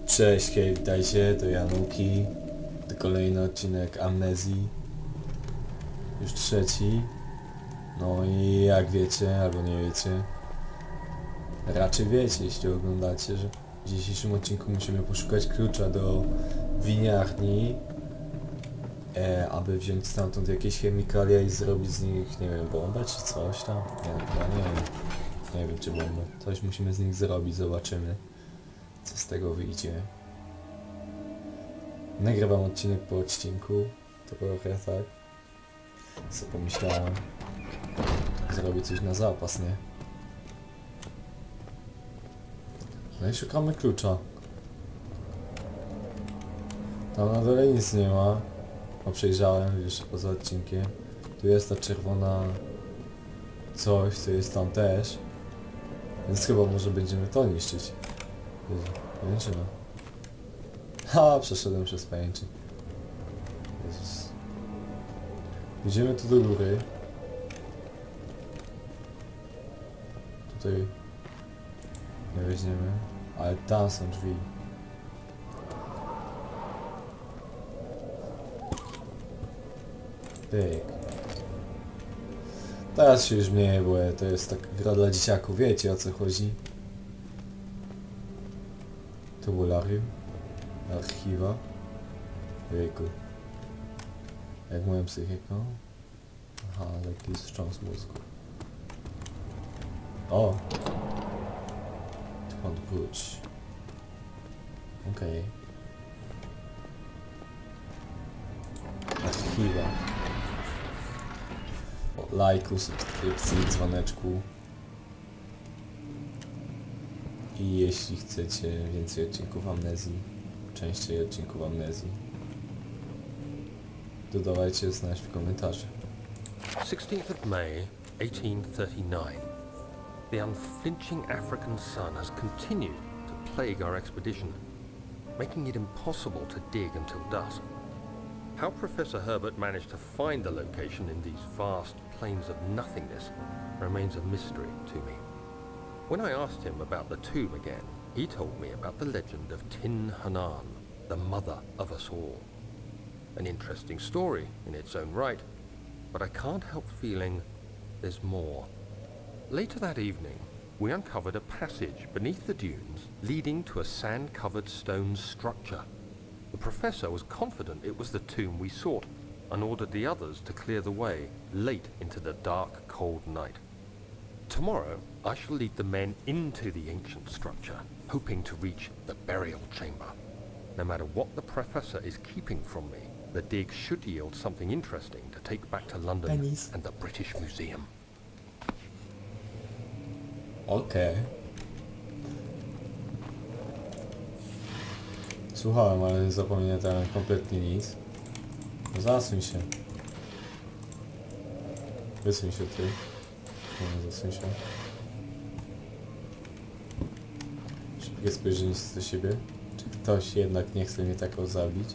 Cześć, hej, witajcie, to Januki. To kolejny odcinek Amnezji. Już trzeci. No i jak wiecie, albo nie wiecie, raczej wiecie, jeśli oglądacie, że w dzisiejszym odcinku musimy poszukać klucza do winiarni, aby wziąć stamtąd jakieś chemikalia i zrobić z nich, nie wiem, bombę czy coś tam. Nie, chyba nie wiem. Nie wiem czy bombę. Coś musimy z nich zrobić, zobaczymy, co z tego wyjdzie. Nagrywam odcinek po odcinku, to trochę tak. Co pomyślałem, zrobię coś na zapas, nie? No i szukamy klucza. Tam na dole nic nie ma. Bo przejrzałem jeszcze poza odcinkiem. Tu jest ta czerwona coś, co jest tam też. Więc chyba może będziemy to niszczyć. Pajęczyna. Ha, przeszedłem przez pajęczyn. Jezus. Idziemy tu do góry. Tutaj nie weźmiemy, ale tam są drzwi. Pyk. Teraz się już mniej, bo to jest tak gra dla dzieciaków, wiecie o co chodzi. Tubularium. Archiwa. Jejku. Jak moją psychiką? Aha, lekki wstrząs mózgu. O! Skąd pójść? Okej. Archiwa. O lajku, subskrypcji, dzwoneczku. I jeśli chcecie więcej odcinków Amnezji, częściej odcinków Amnezji, dodawajcie znać w komentarzach. 16th of May, 1839. The unflinching African sun has continued to plague our expedition, making it impossible to dig until dusk. How Professor Herbert managed to find the location in these vast plains of nothingness remains a mystery to me. When I asked him about the tomb again, he told me about the legend of Tin Hanan, the mother of us all. An interesting story in its own right, but I can't help feeling there's more. Later that evening, we uncovered a passage beneath the dunes leading to a sand-covered stone structure. The professor was confident it was the tomb we sought and ordered the others to clear the way late into the dark, cold night. Tomorrow, I shall lead the men into the ancient structure, hoping to reach the burial chamber. No matter what the professor is keeping from me, the dig should yield something interesting to take back to London and the British Museum. Okej. Słuchałem, ale zapamiętałem kompletnie nic. Zasuń się. Wysuń się ty. Nie, zasuń się. Szybkie spojrzenie do siebie. Czy ktoś jednak nie chce mnie tak zabić?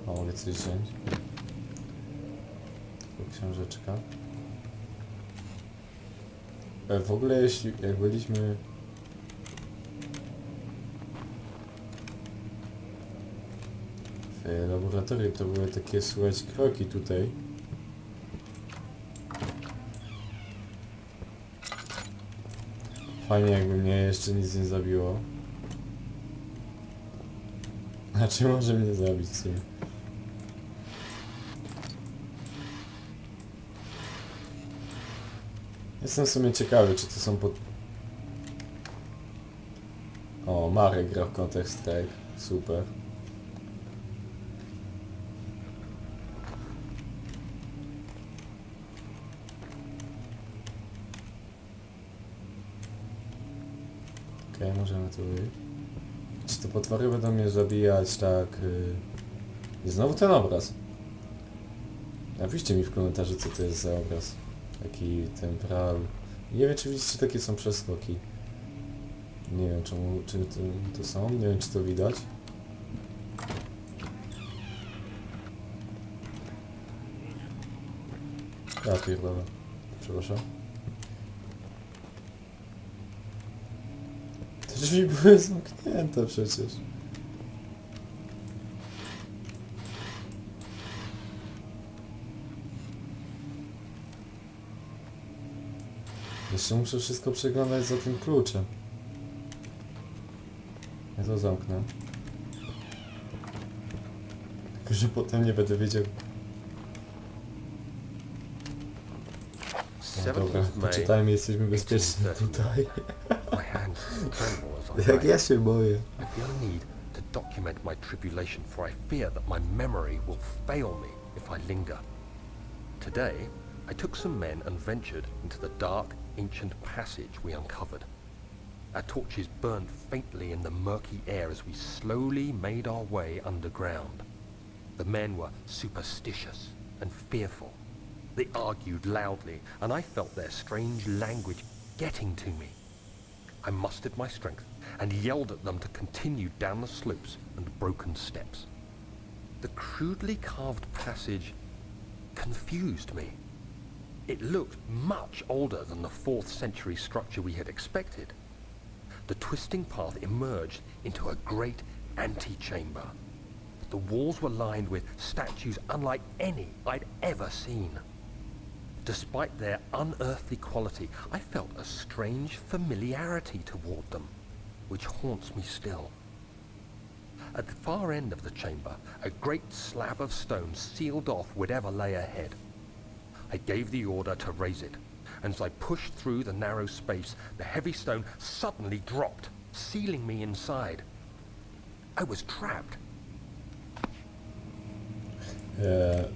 A mogę coś wziąć? Tylko książeczka. W ogóle jak byliśmy... w laboratorium, to były takie, słuchać, kroki tutaj. Fajnie, jakby mnie jeszcze nic nie zabiło. Znaczy może mnie zabić w sumie. Jestem w sumie ciekawy, czy to są pod... O, Marek gra w Counter Strike. Super. Okej, możemy tu wyjść. Czy te potwory będą mnie zabijać tak... I znowu ten obraz. Napiszcie mi w komentarzu, co to jest za obraz. Taki temporal. Nie wiem, czy widzicie, takie są przeskoki. Nie wiem, czym to są. Nie wiem, czy to widać. Ja pierdolę. Przepraszam. Te drzwi były zamknięte przecież. Jeszcze muszę wszystko przeglądać za tym kluczem. Ja to zamknę. Tylko, że potem nie będę wiedział. No dobra, poczytajmy, jesteśmy bezpieczni tutaj. My hands tremble as I Jak write. ja się boję. I feel a need to document my tribulation, for I fear that my memory will fail me if I linger. Today, I took some men and ventured into the dark, ancient passage we uncovered. Our torches burned faintly in the murky air as we slowly made our way underground. The men were superstitious and fearful. They argued loudly, and I felt their strange language getting to me. I mustered my strength and yelled at them to continue down the slopes and broken steps. The crudely carved passage confused me. It looked much older than the 4th century structure we had expected. The twisting path emerged into a great antechamber. The walls were lined with statues unlike any I'd ever seen. Despite their unearthly quality, I felt a strange familiarity toward them, which haunts me still. At the far end of the chamber, a great slab of stone sealed off whatever lay ahead. I gave the order to raise it, and as I pushed through the narrow space, the heavy stone suddenly dropped, sealing me inside. I was trapped.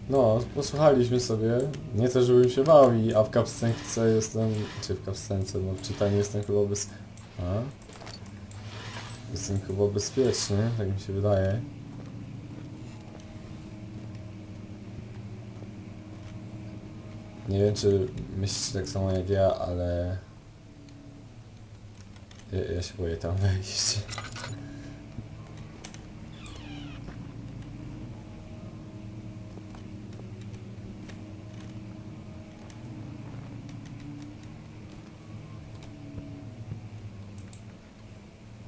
No, posłuchaliśmy sobie. Nie to, żebym się bał, a w kapscence jestem... Czy w kapscence, no w czytaniu jestem chyba Jestem chyba bezpieczny, tak mi się wydaje. Nie wiem, czy myślicie tak samo jak ja, ale... Ja się boję tam wejść.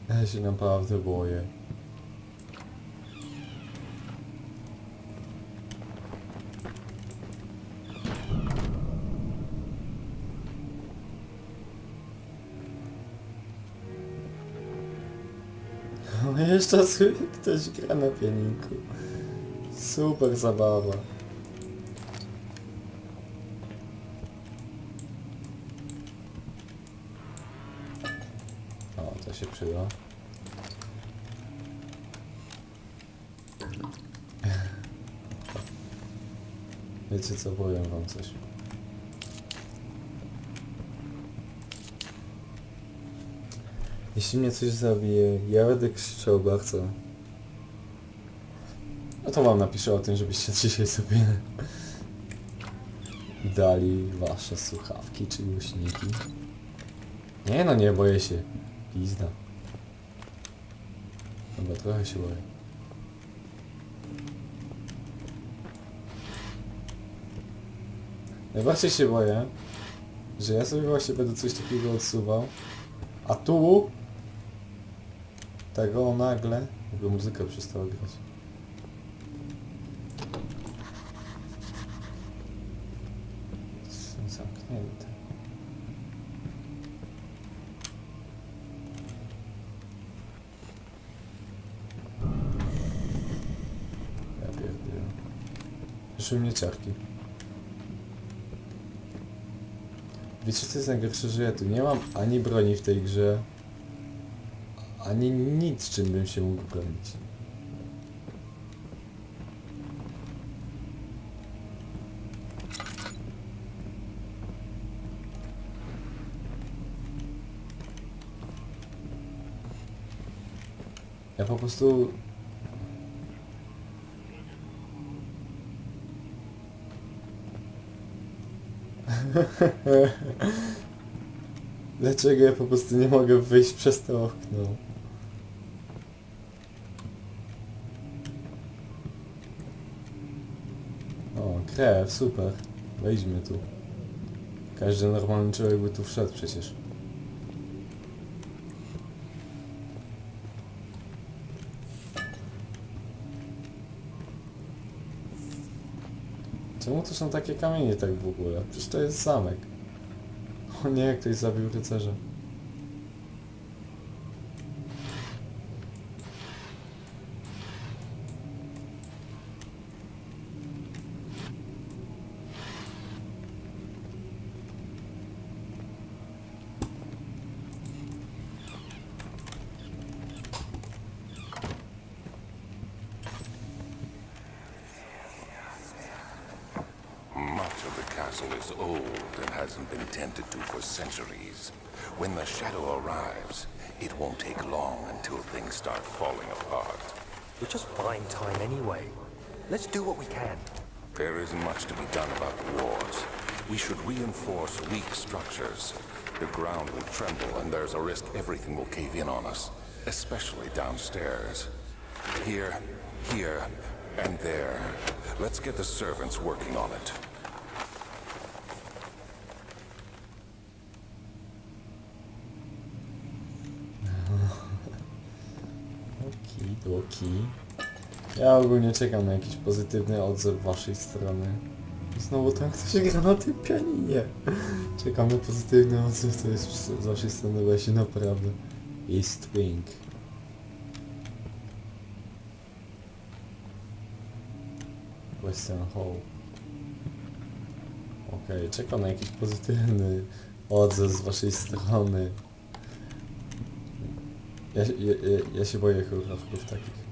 Ja się naprawdę boję. O, jeszcze ktoś gra na pianinku. Super zabawa. O, to się przyda. Wiecie co, powiem wam coś. Jeśli mnie coś zabije, ja będę krzyczał bardzo. No to wam napiszę o tym, żebyście dzisiaj sobie dali wasze słuchawki czy głośniki. Nie no, nie boję się. Pizda. Dobra, trochę się boję. Najbardziej się boję, że ja sobie właśnie będę coś takiego odsuwał, a tu tego nagle jakby muzyka przestała grać. Są zamknięte. Ja pierdolę. Przyszły mnie ciarki. Wiecie co jest najgorsze, że ja tu nie mam ani broni w tej grze, ani nic, czym bym się mógł bronić. Ja po prostu... Dlaczego ja po prostu nie mogę wyjść przez to okno? O, krew, super. Wejdźmy tu. Każdy normalny człowiek by tu wszedł przecież. Czemu tu są takie kamienie tak w ogóle? Przecież to jest zamek. O nie, ktoś zabił rycerza. Much of the castle is old and hasn't been tended to for centuries. When the shadow arrives, it won't take long until things start falling apart. We're just buying time anyway. Let's do what we can. There isn't much to be done about the walls. We should reinforce weak structures. The ground will tremble and there's a risk everything will cave in on us, especially downstairs. Here, and there. Let's get the servants working on it. Okidoki. Ja ogólnie czekam na jakiś pozytywny odzew waszej strony. Znowu tam ktoś gra na tym pianinie. Czekam na pozytywny odzew, to jest z waszej strony właśnie naprawdę. East Wing. Western Hall. Okej, czekam na jakiś pozytywny odzew z waszej strony. Ja się boję chorążków takich.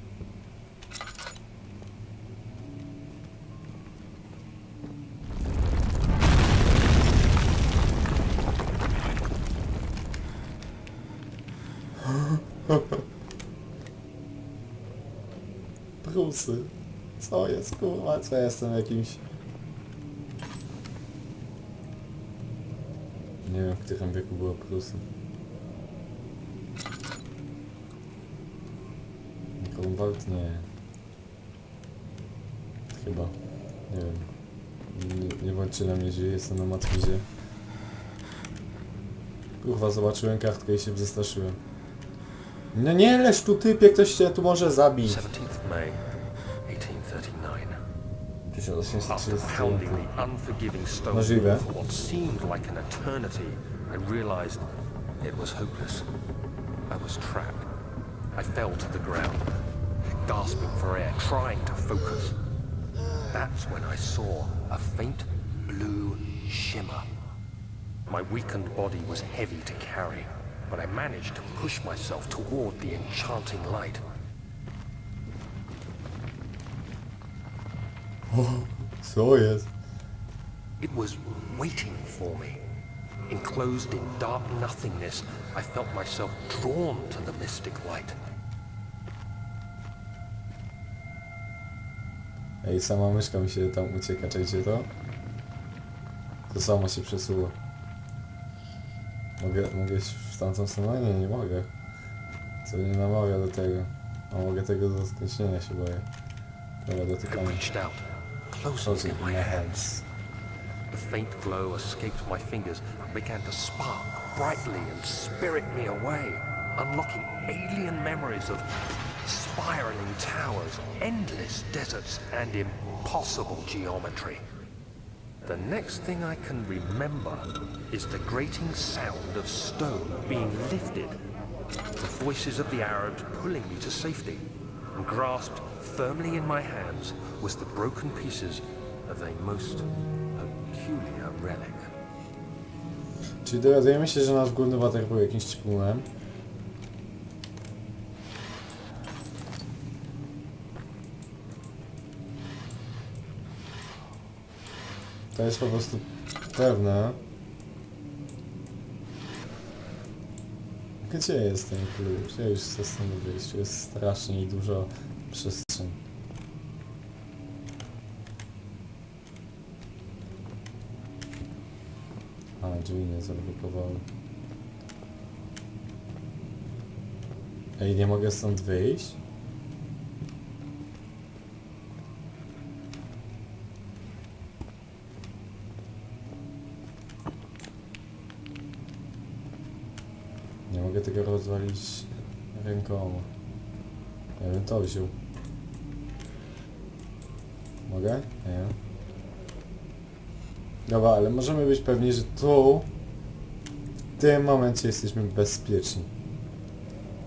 Prusy. Co jest, kurwa? Co ja jestem jakimś... Nie wiem, w którym wieku było Prusy. Grunwald? Nie. Chyba. Nie wiem. Nie bądźcie na mnie źle, jestem na matwizie. Kurwa, zobaczyłem kartkę i się przestraszyłem. No nie leż tu typie, ktoś cię tu może zabić. 17th May, 1839. After 1830. pounding the unforgiving stone Możliwe. wall for what seemed like an eternity, I realized it was hopeless. I was trapped. I fell to the ground, gasping for air, trying to focus. That's when I saw a faint blue shimmer. My weakened body was heavy to carry, but I managed to push myself toward the enchanting light. Co jest? It was waiting for me. Enclosed in dark nothingness, I felt myself drawn to the mystic light. Ej, sama myszka mi się tam ucieka, czajcie to? To samo się przesuwa. Mogę iść w tamtą stronę? Nie mogę. Co nie namawia do tego. A mogę tego dotknięcia się boję. Dobra, I dotykamy. reached out, closing Closing in my hands. The faint glow escaped my fingers and began to spark brightly and spirit me away, unlocking alien memories of spiraling towers, endless deserts, and impossible geometry. The next thing I can remember is the grating sound of stone being lifted, the voices of the Arabs pulling me to safety, and grasped firmly in my hands was the broken pieces of a most peculiar relic. Czyli dowiadujemy się, że nasz główny bohater był jakimś ćpunem. To jest po prostu pewne. Gdzie jest ten klucz? Ja już chcę stąd wyjść. Tu jest strasznie i dużo przestrzeni. A, drzwi nie zablokowały. Ej, nie mogę stąd wyjść? Nie mogę tego rozwalić rękoma. Ja bym to wziął. Mogę? Nie. Dobra, ale możemy być pewni, że tu tym momencie jesteśmy bezpieczni.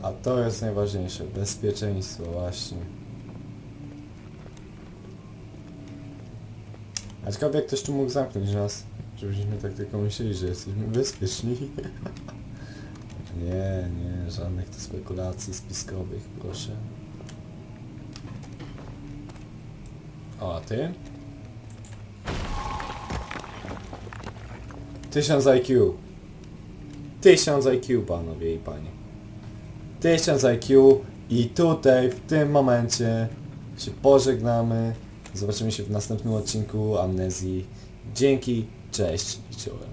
A to jest najważniejsze. Bezpieczeństwo, właśnie. A ciekawe jak ktoś tu mógł zamknąć nas, żebyśmy tak tylko myśleli, że jesteśmy bezpieczni. Nie, nie, żadnych tu spekulacji spiskowych, proszę. O, a ty? 1000 IQ. 1000 IQ, panowie i panie. 1000 IQ i tutaj, w tym momencie się pożegnamy. Zobaczymy się w następnym odcinku Amnezji. Dzięki, cześć i czołem.